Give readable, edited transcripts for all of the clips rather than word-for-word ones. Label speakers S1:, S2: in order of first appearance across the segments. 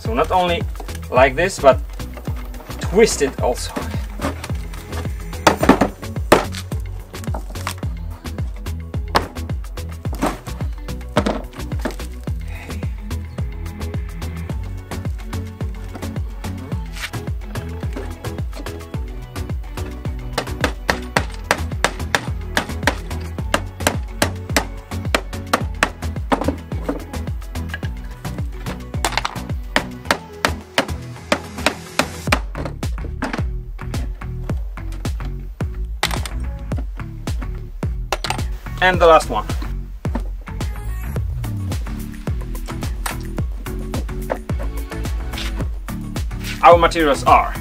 S1: So not only like this, but twist it also. And the last one. Our materials are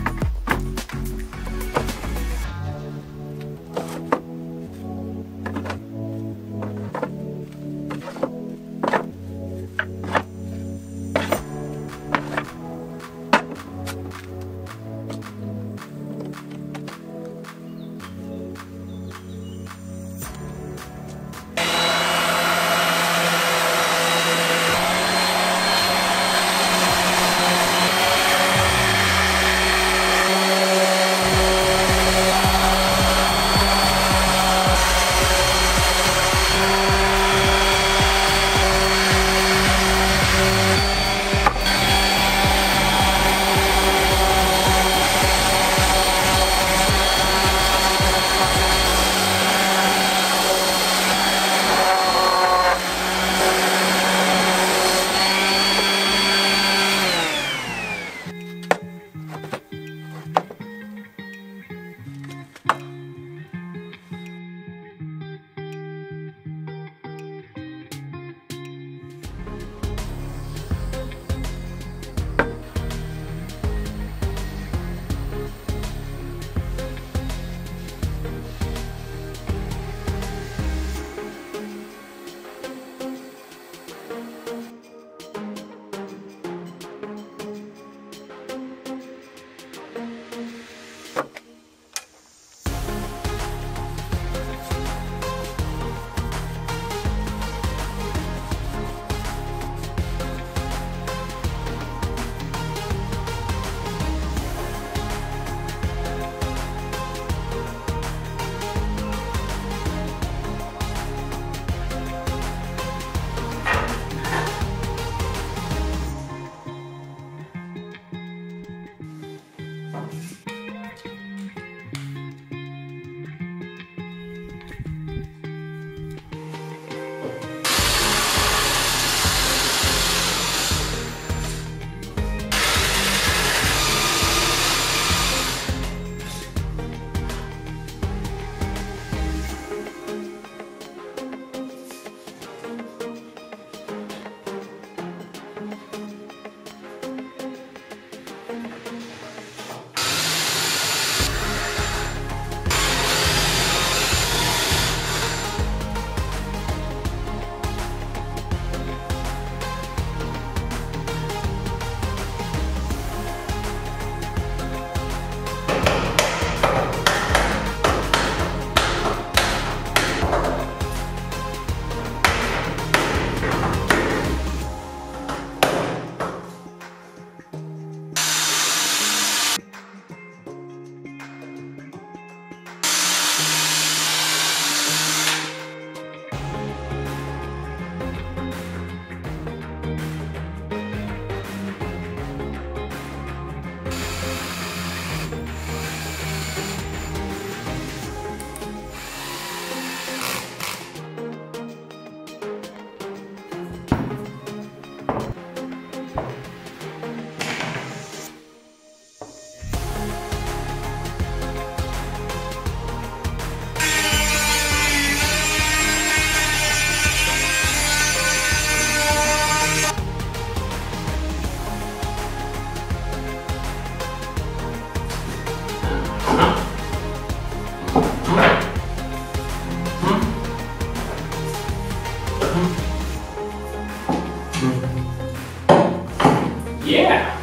S2: Yeah!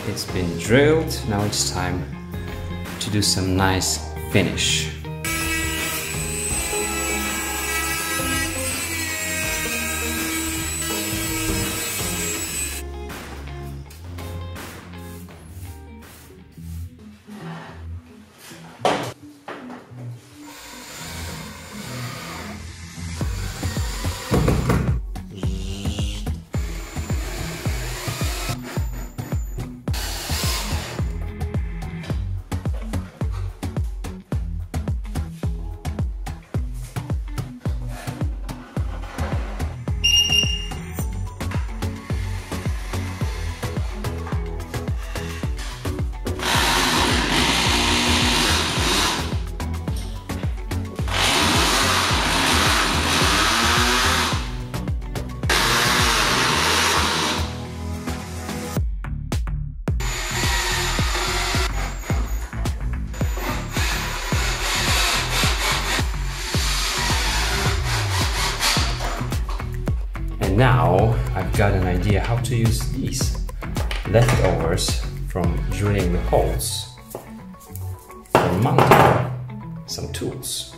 S2: It's been drilled, now it's time to do some nice finish. And now I've got an idea how to use these leftovers from drilling the holes for mounting some tools.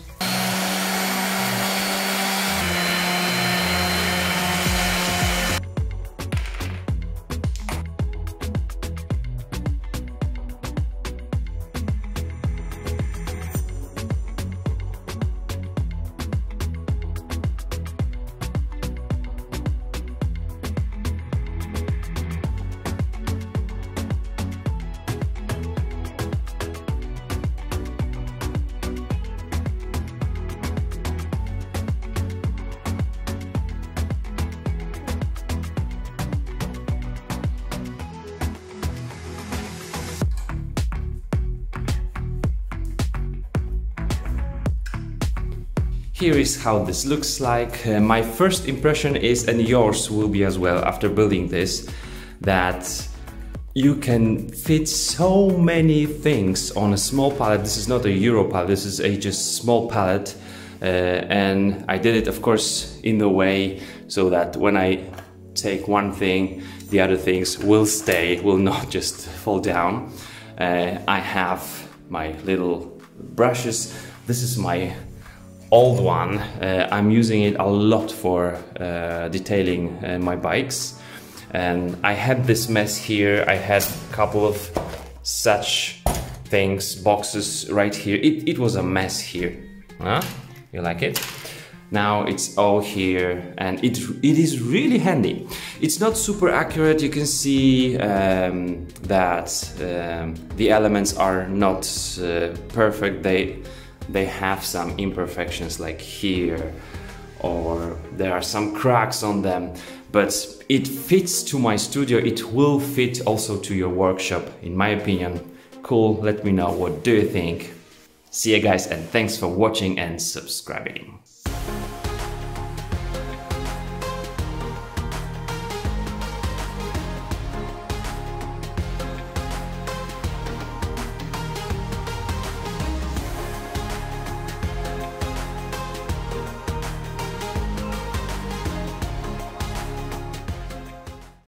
S2: Here is how this looks like. My first impression is, and yours will be as well after building this, that you can fit so many things on a small pallet. This is not a Euro pallet, this is a just small pallet. And I did it, of course, in the way so that when I take one thing, the other things will stay, will not just fall down. I have my little brushes. This is my old one. I'm using it a lot for detailing my bikes, and I had this mess here. I had a couple of such things, boxes right here. It was a mess here. Huh? You like it? Now it's all here, and it is really handy. It's not super accurate. You can see that the elements are not perfect. They have some imperfections like here, or there are some cracks on them, but it fits to my studio. It will fit also to your workshop, in my opinion. Cool, let me know, what do you think? See you guys, and thanks for watching and subscribing.